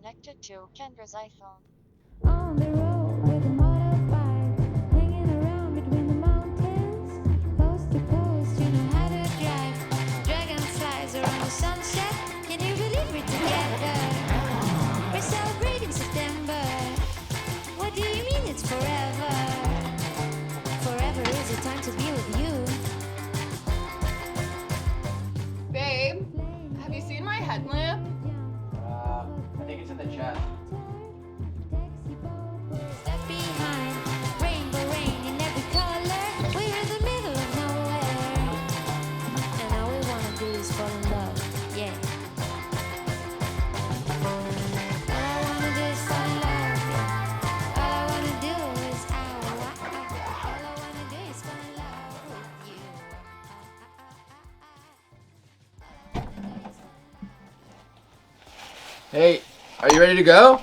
connected to Kendra's iPhone. On the road with a motorbike, hanging around between the mountains, coast to coast, you know how to drive. Dragonflies around the sunset, can you believe we're together? We're celebrating September. What do you mean it's forever? Forever is the time to be with you. Babe, have you seen my headlamp? I think it's in the chest. Left behind, rainbow rain in every color. We're in the middle of nowhere, and all we wanna do is fall in love. Yeah. All I wanna do is fall in love. Yeah. All I wanna do is all I wanna do is fall in love with you. Hey, are you ready to go?